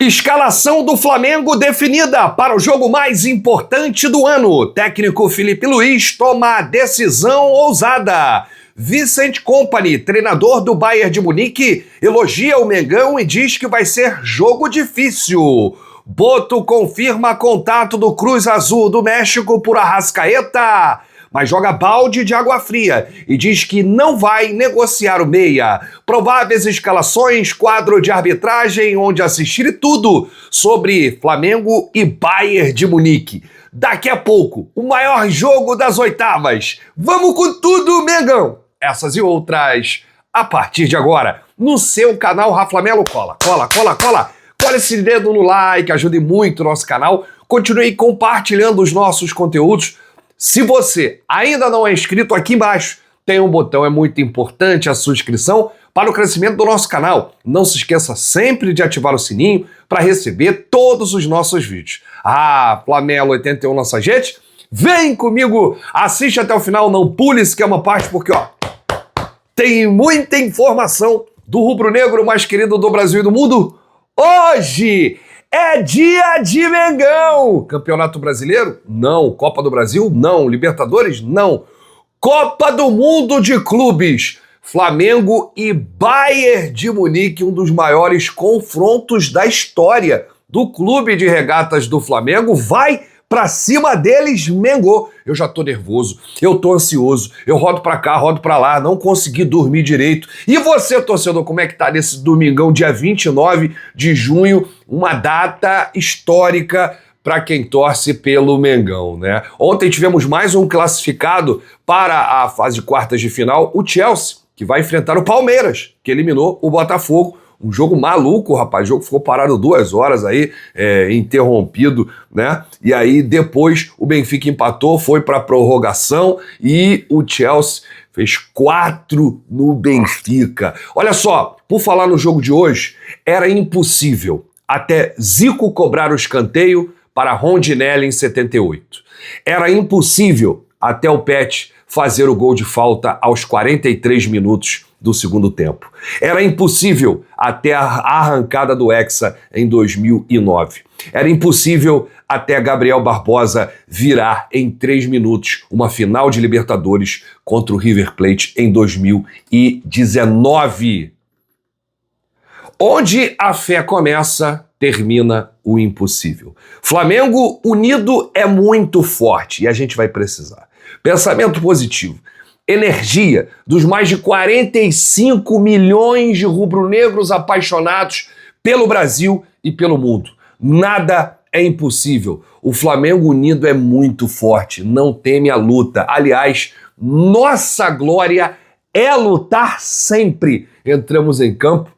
Escalação do Flamengo definida para o jogo mais importante do ano. O técnico Felipe Luiz toma a decisão ousada. Vincent Kompany, treinador do Bayern de Munique, elogia o Mengão e diz que vai ser jogo difícil. Boto confirma contato do Cruz Azul do México por Arrascaeta, mas joga balde de água fria e diz que não vai negociar o meia. Prováveis escalações, quadro de arbitragem, onde assistir tudo sobre Flamengo e Bayern de Munique. Daqui a pouco, o maior jogo das oitavas. Vamos com tudo, Mengão! Essas e outras, a partir de agora, no seu canal Raflamelo. Cola. Cola esse dedo no like, ajude muito o nosso canal. Continue compartilhando os nossos conteúdos. Se você ainda não é inscrito, aqui embaixo tem um botão, é muito importante a sua inscrição para o crescimento do nosso canal. Não se esqueça sempre de ativar o sininho para receber todos os nossos vídeos. Flamelo 81 nossa gente, vem comigo, assiste até o final, não pule se quer uma parte, porque tem muita informação do rubro-negro mais querido do Brasil e do mundo. Hoje é dia de Mengão! Campeonato Brasileiro? Não. Copa do Brasil? Não. Libertadores? Não. Copa do Mundo de Clubes. Flamengo e Bayern de Munique, um dos maiores confrontos da história do Clube de Regatas do Flamengo. Vai pra cima deles, Mengão. Eu já tô nervoso, eu tô ansioso, eu rodo pra cá, rodo pra lá, não consegui dormir direito. E você, torcedor, como é que tá nesse domingão, dia 29 de junho, uma data histórica para quem torce pelo Mengão, né? Ontem tivemos mais um classificado para a fase de quartas de final, o Chelsea, que vai enfrentar o Palmeiras, que eliminou o Botafogo. Um jogo maluco, rapaz, o jogo ficou parado 2 horas aí, interrompido, né? E aí depois o Benfica empatou, foi para prorrogação e o Chelsea fez 4 no Benfica. Olha só, por falar no jogo de hoje, era impossível até Zico cobrar o escanteio para Rondinelli em 78. Era impossível até o Pet fazer o gol de falta aos 43 minutos do segundo tempo. Era impossível até a arrancada do Hexa em 2009. Era impossível até Gabriel Barbosa virar em 3 minutos uma final de Libertadores contra o River Plate em 2019. Onde a fé começa, termina o impossível. Flamengo unido é muito forte e a gente vai precisar. Pensamento positivo. Energia dos mais de 45 milhões de rubro-negros apaixonados pelo Brasil e pelo mundo. Nada é impossível. O Flamengo unido é muito forte, não teme a luta. Aliás, nossa glória é lutar sempre. Entramos em campo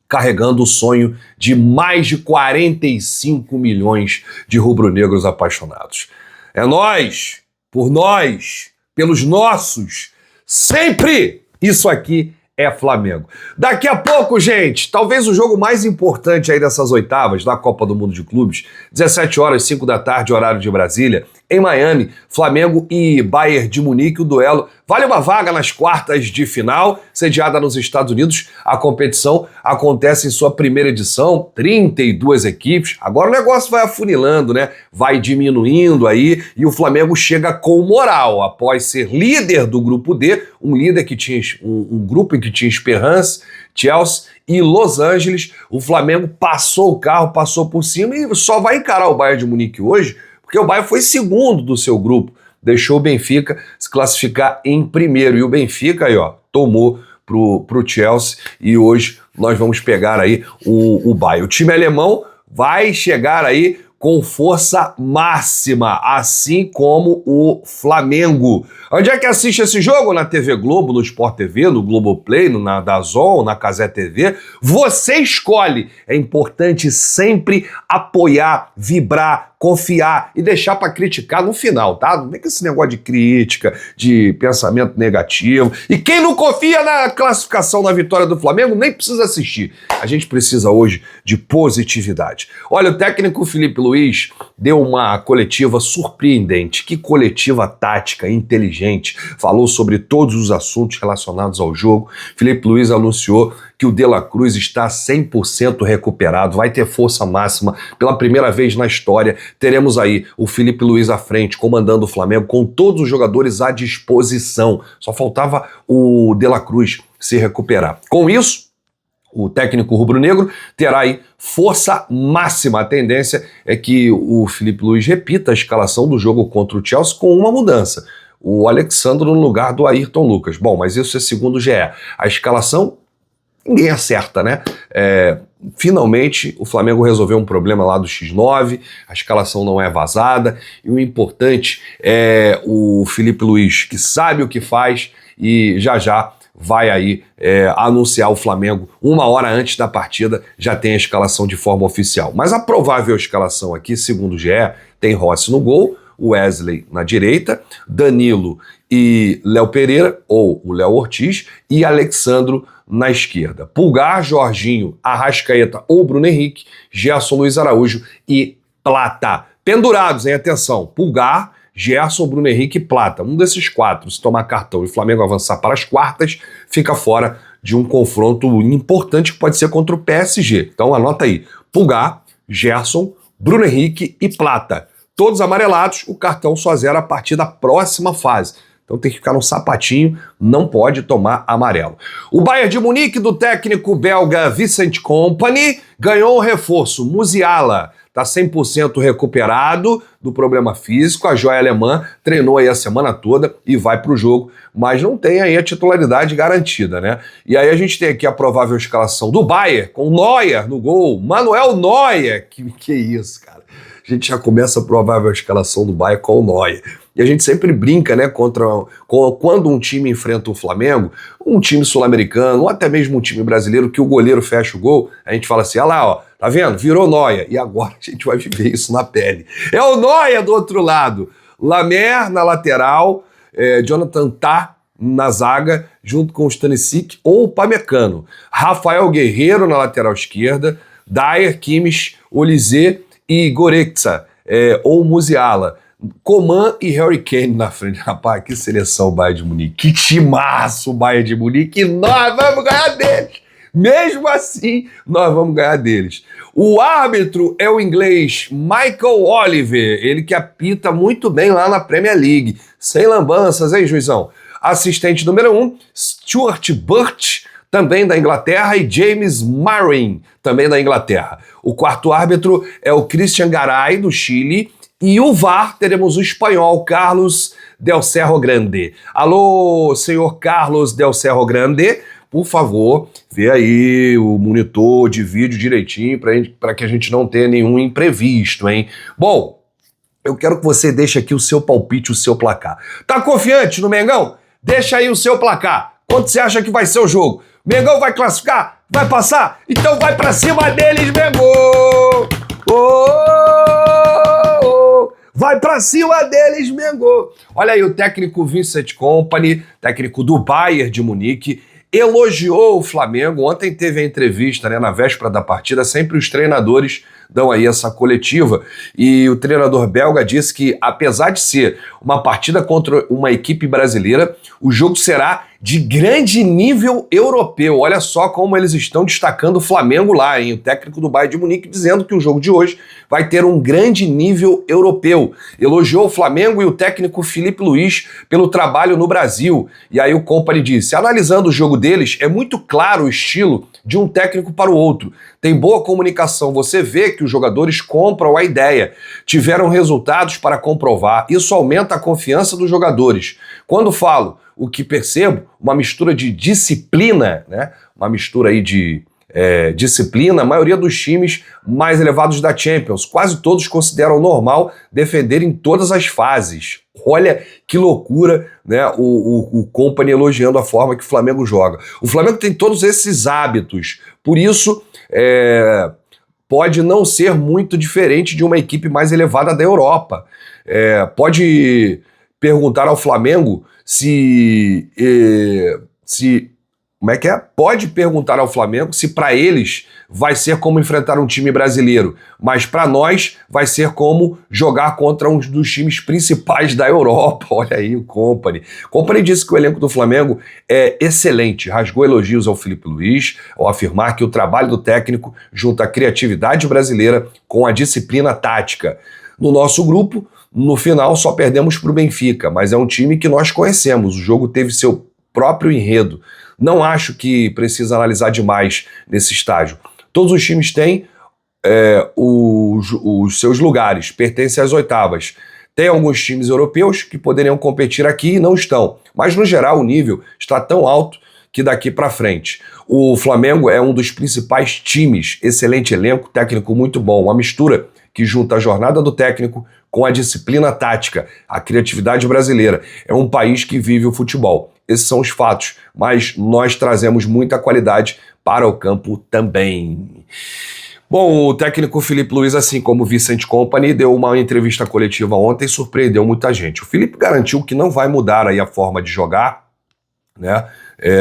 carregando o sonho de mais de 45 milhões de rubro-negros apaixonados. É nós, por nós, pelos nossos, sempre! Isso aqui é Flamengo. Daqui a pouco, gente, talvez o jogo mais importante aí dessas oitavas da Copa do Mundo de Clubes, 17 horas, 5 da tarde, horário de Brasília, em Miami, Flamengo e Bayern de Munique, o duelo vale uma vaga nas quartas de final, sediada nos Estados Unidos. A competição acontece em sua primeira edição, 32 equipes. Agora o negócio vai afunilando, né? Vai diminuindo aí e o Flamengo chega com moral após ser líder do grupo D, um líder que tinha um grupo em que tinha Esperance, Chelsea e Los Angeles. O Flamengo passou o carro, passou por cima e só vai encarar o Bayern de Munique hoje, porque o Bayern foi segundo do seu grupo, deixou o Benfica se classificar em primeiro. E o Benfica aí, tomou pro Chelsea e hoje nós vamos pegar aí o Bayern. O time alemão vai chegar aí com força máxima, assim como o Flamengo. Onde é que assiste esse jogo? Na TV Globo, no Sport TV, no Globoplay, na DAZN, na Cazé TV. Você escolhe. É importante sempre apoiar, vibrar, confiar e deixar para criticar no final, tá? Não vem com esse negócio de crítica, de pensamento negativo. E quem não confia na classificação, na vitória do Flamengo, nem precisa assistir. A gente precisa hoje de positividade. Olha, o técnico Felipe Luiz Luiz deu uma coletiva surpreendente. Que coletiva tática, inteligente. Falou sobre todos os assuntos relacionados ao jogo. Filipe Luiz anunciou que o De La Cruz está 100% recuperado, vai ter força máxima. Pela primeira vez na história, teremos aí o Filipe Luiz à frente, comandando o Flamengo, com todos os jogadores à disposição. Só faltava o De La Cruz se recuperar. Com isso, o técnico rubro-negro terá aí força máxima. A tendência é que o Filipe Luiz repita a escalação do jogo contra o Chelsea com uma mudança. O Alexandro no lugar do Ayrton Lucas. Bom, mas isso é segundo o GE. A escalação, ninguém acerta, né? Finalmente, o Flamengo resolveu um problema lá do X9, a escalação não é vazada, e o importante é o Filipe Luiz, que sabe o que faz e já vai aí anunciar o Flamengo 1 hora antes da partida, já tem a escalação de forma oficial. Mas a provável escalação aqui, segundo o GE, tem Rossi no gol, Wesley na direita, Danilo e Léo Pereira, ou o Léo Ortiz, e Alexandro na esquerda. Pulgar, Jorginho, Arrascaeta ou Bruno Henrique, Gerson, Luiz Araújo e Plata. Pendurados, hein? Atenção, Pulgar, Gerson, Bruno Henrique e Plata. Um desses quatro, se tomar cartão e o Flamengo avançar para as quartas, fica fora de um confronto importante que pode ser contra o PSG. Então anota aí, Pulgar, Gerson, Bruno Henrique e Plata. Todos amarelados, o cartão só zera a partir da próxima fase. Então tem que ficar no sapatinho, não pode tomar amarelo. O Bayern de Munique, do técnico belga Vincent Kompany, ganhou um reforço. Musiala está 100% recuperado do problema físico. A joia alemã treinou aí a semana toda e vai para o jogo, mas não tem aí a titularidade garantida, né? E aí a gente tem aqui a provável escalação do Bayern, com Neuer no gol. Manuel Neuer, que isso, cara. A gente já começa a provável escalação do Bayern com o Neuer. E a gente sempre brinca, né, quando um time enfrenta o Flamengo, um time sul-americano, ou até mesmo um time brasileiro, que o goleiro fecha o gol, a gente fala assim, olha lá, ó, tá vendo? Virou Neuer. E agora a gente vai viver isso na pele. É o Neuer do outro lado. Lamer na lateral, Jonathan Tah na zaga, junto com o Stanisic ou o Pamecano. Rafael Guerreiro na lateral esquerda, Dyer, Kimmich, Olise e Goretzka, ou Musiala. Coman e Harry Kane na frente. Rapaz, que seleção o Bayern de Munique. Que timaço o Bayern de Munique. E nós vamos ganhar deles. Mesmo assim, nós vamos ganhar deles. O árbitro é o inglês Michael Oliver. Ele que apita muito bem lá na Premier League. Sem lambanças, hein, juizão? Assistente número 1, Stuart Burt, também da Inglaterra, e James Marin, também da Inglaterra. O quarto árbitro é o Christian Garay, do Chile. E o VAR, teremos o espanhol Carlos Del Cerro Grande. Alô, senhor Carlos Del Cerro Grande, por favor, vê aí o monitor de vídeo direitinho para que a gente não tenha nenhum imprevisto, hein? Bom, eu quero que você deixe aqui o seu palpite, o seu placar. Tá confiante no Mengão? Deixa aí o seu placar. Quanto você acha que vai ser o jogo? Mengão vai classificar? Vai passar? Então vai pra cima deles, Mengão! Vai pra cima deles, Mengão! Olha aí, o técnico Vincent Kompany, técnico do Bayern de Munique, elogiou o Flamengo. Ontem teve a entrevista, né, na véspera da partida. Sempre os treinadores dão aí essa coletiva, e o treinador belga disse que, apesar de ser uma partida contra uma equipe brasileira, o jogo será de grande nível europeu. Olha só como eles estão destacando o Flamengo lá, hein? O técnico do Bayern de Munique dizendo que o jogo de hoje vai ter um grande nível europeu. Elogiou o Flamengo e o técnico Filipe Luiz pelo trabalho no Brasil. E aí o Kompany disse, analisando o jogo deles, é muito claro o estilo de um técnico para o outro. Tem boa comunicação, você vê que os jogadores compram a ideia. Tiveram resultados para comprovar. Isso aumenta a confiança dos jogadores. Quando falo o que percebo, uma mistura de disciplina, né? Uma mistura aí de disciplina. A maioria dos times mais elevados da Champions, quase todos consideram normal defender em todas as fases. Olha que loucura, né? O Kompany elogiando a forma que o Flamengo joga. O Flamengo tem todos esses hábitos, por isso pode não ser muito diferente de uma equipe mais elevada da Europa. Pode perguntar ao Flamengo se Como é que é? Pode perguntar ao Flamengo se para eles vai ser como enfrentar um time brasileiro, mas para nós vai ser como jogar contra um dos times principais da Europa. Olha aí o Kompany. Kompany disse que o elenco do Flamengo é excelente, rasgou elogios ao Filipe Luís ao afirmar que o trabalho do técnico junta a criatividade brasileira com a disciplina tática. No nosso grupo, no final só perdemos para o Benfica, mas é um time que nós conhecemos, o jogo teve seu próprio enredo. Não acho que precisa analisar demais nesse estágio. Todos os times têm os seus lugares, pertencem às oitavas. Tem alguns times europeus que poderiam competir aqui e não estão. Mas, no geral, o nível está tão alto que daqui para frente. O Flamengo é um dos principais times, excelente elenco, técnico muito bom, uma mistura que junta a jornada do técnico com a disciplina tática, a criatividade brasileira. É um país que vive o futebol. Esses são os fatos, mas nós trazemos muita qualidade para o campo também. Bom, o técnico Filipe Luís, assim como o Vicente Kompany, deu uma entrevista coletiva ontem e surpreendeu muita gente. O Filipe garantiu que não vai mudar aí a forma de jogar, né?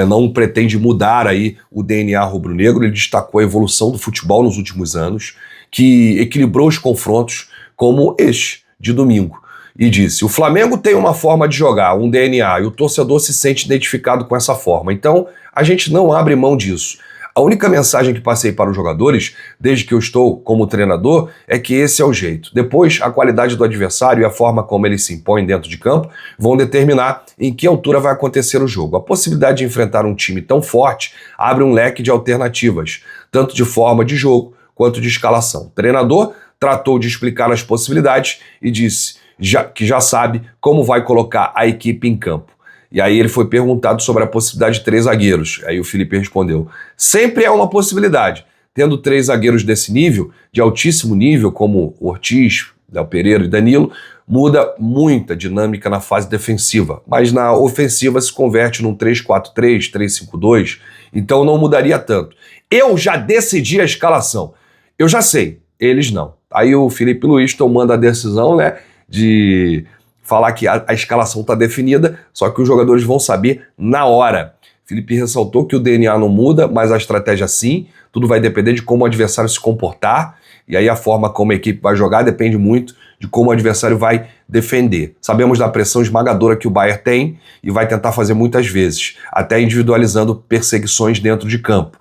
Não pretende mudar aí o DNA rubro-negro. Ele destacou a evolução do futebol nos últimos anos, que equilibrou os confrontos como este de domingo. E disse, o Flamengo tem uma forma de jogar, um DNA, e o torcedor se sente identificado com essa forma. Então, a gente não abre mão disso. A única mensagem que passei para os jogadores, desde que eu estou como treinador, é que esse é o jeito. Depois, a qualidade do adversário e a forma como ele se impõe dentro de campo vão determinar em que altura vai acontecer o jogo. A possibilidade de enfrentar um time tão forte abre um leque de alternativas, tanto de forma de jogo quanto de escalação. O treinador tratou de explicar as possibilidades e disse que já sabe como vai colocar a equipe em campo. E aí ele foi perguntado sobre a possibilidade de 3 zagueiros. Aí o Felipe respondeu, sempre é uma possibilidade. Tendo 3 zagueiros desse nível, de altíssimo nível, como Ortiz, Léo Pereira e Danilo, muda muita dinâmica na fase defensiva. Mas na ofensiva se converte num 3-4-3, 3-5-2, então não mudaria tanto. Eu já decidi a escalação. Eu já sei, eles não. Aí o Filipe Luís tomando a decisão, né, de falar que a escalação está definida, só que os jogadores vão saber na hora. Felipe ressaltou que o DNA não muda, mas a estratégia sim, tudo vai depender de como o adversário se comportar, e aí a forma como a equipe vai jogar depende muito de como o adversário vai defender. Sabemos da pressão esmagadora que o Bayern tem e vai tentar fazer muitas vezes, até individualizando perseguições dentro de campo.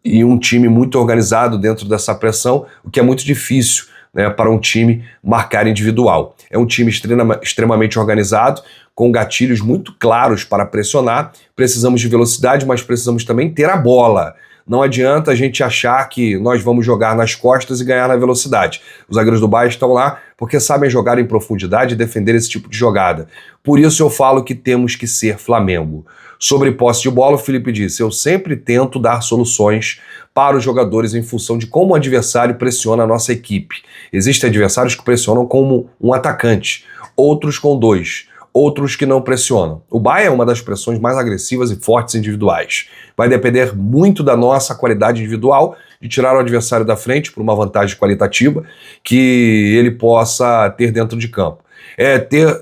E um time muito organizado dentro dessa pressão, o que é muito difícil, né, para um time marcar individual. É um time extremamente organizado, com gatilhos muito claros para pressionar. Precisamos de velocidade, mas precisamos também ter a bola. Não adianta a gente achar que nós vamos jogar nas costas e ganhar na velocidade. Os zagueiros do Bayern estão lá porque sabem jogar em profundidade e defender esse tipo de jogada. Por isso eu falo que temos que ser Flamengo. Sobre posse de bola, o Felipe disse, eu sempre tento dar soluções para os jogadores em função de como o adversário pressiona a nossa equipe. Existem adversários que pressionam como um atacante, outros com 2, outros que não pressionam. O Bayern é uma das pressões mais agressivas e fortes individuais. Vai depender muito da nossa qualidade individual de tirar o adversário da frente por uma vantagem qualitativa que ele possa ter dentro de campo.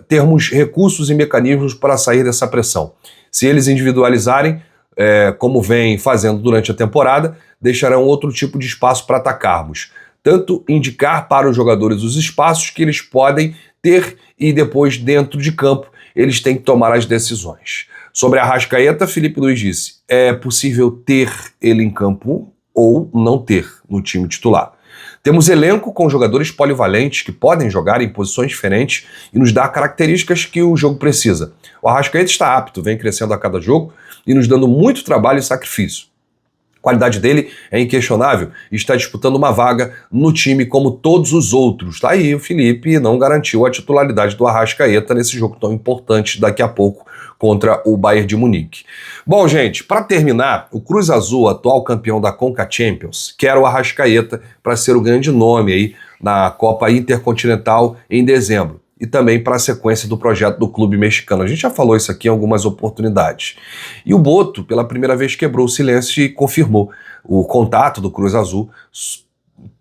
Termos recursos e mecanismos para sair dessa pressão. Se eles individualizarem, como vem fazendo durante a temporada, deixarão outro tipo de espaço para atacarmos. Tanto indicar para os jogadores os espaços que eles podem ter e depois dentro de campo eles têm que tomar as decisões. Sobre a Arrascaeta, Filipe Luís disse, é possível ter ele em campo ou não ter no time titular. Temos elenco com jogadores polivalentes que podem jogar em posições diferentes e nos dar características que o jogo precisa. O Arrascaeta está apto, vem crescendo a cada jogo e nos dando muito trabalho e sacrifício. A qualidade dele é inquestionável e está disputando uma vaga no time como todos os outros. Tá aí, o Felipe não garantiu a titularidade do Arrascaeta nesse jogo tão importante daqui a pouco contra o Bayern de Munique. Bom, gente, para terminar, o Cruz Azul, atual campeão da Conca Champions, quer o Arrascaeta para ser o grande nome aí na Copa Intercontinental em dezembro. E também para a sequência do projeto do clube mexicano. A gente já falou isso aqui em algumas oportunidades. E o Boto, pela primeira vez, quebrou o silêncio e confirmou o contato do Cruz Azul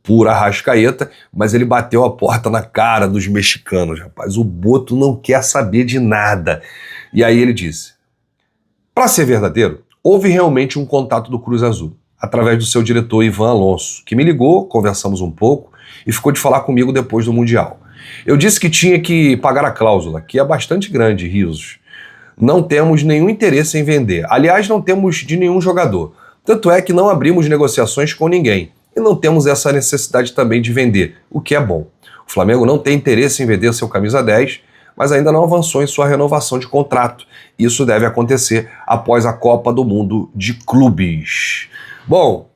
por Arrascaeta, mas ele bateu a porta na cara dos mexicanos, rapaz. O Boto não quer saber de nada. E aí ele disse, para ser verdadeiro, houve realmente um contato do Cruz Azul, através do seu diretor Ivan Alonso, que me ligou, conversamos um pouco e ficou de falar comigo depois do Mundial. Eu disse que tinha que pagar a cláusula, que é bastante grande, risos. Não temos nenhum interesse em vender. Aliás, não temos de nenhum jogador. Tanto é que não abrimos negociações com ninguém. E não temos essa necessidade também de vender, o que é bom. O Flamengo não tem interesse em vender seu camisa 10, mas ainda não avançou em sua renovação de contrato. Isso deve acontecer após a Copa do Mundo de Clubes. Bom,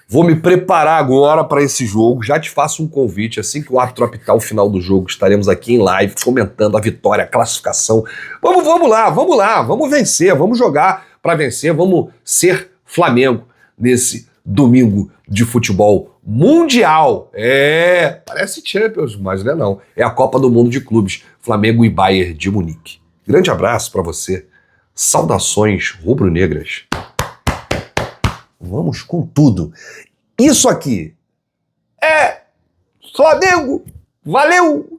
vou me preparar agora para esse jogo. Já te faço um convite. Assim que o árbitro apitar o final do jogo, estaremos aqui em live comentando a vitória, a classificação. Vamos lá, vamos vencer, vamos jogar para vencer, vamos ser Flamengo nesse domingo de futebol mundial. Parece Champions, mas não é não. É a Copa do Mundo de Clubes, Flamengo e Bayern de Munique. Grande abraço para você. Saudações rubro-negras. Vamos com tudo. Isso aqui é Flamengo. Valeu!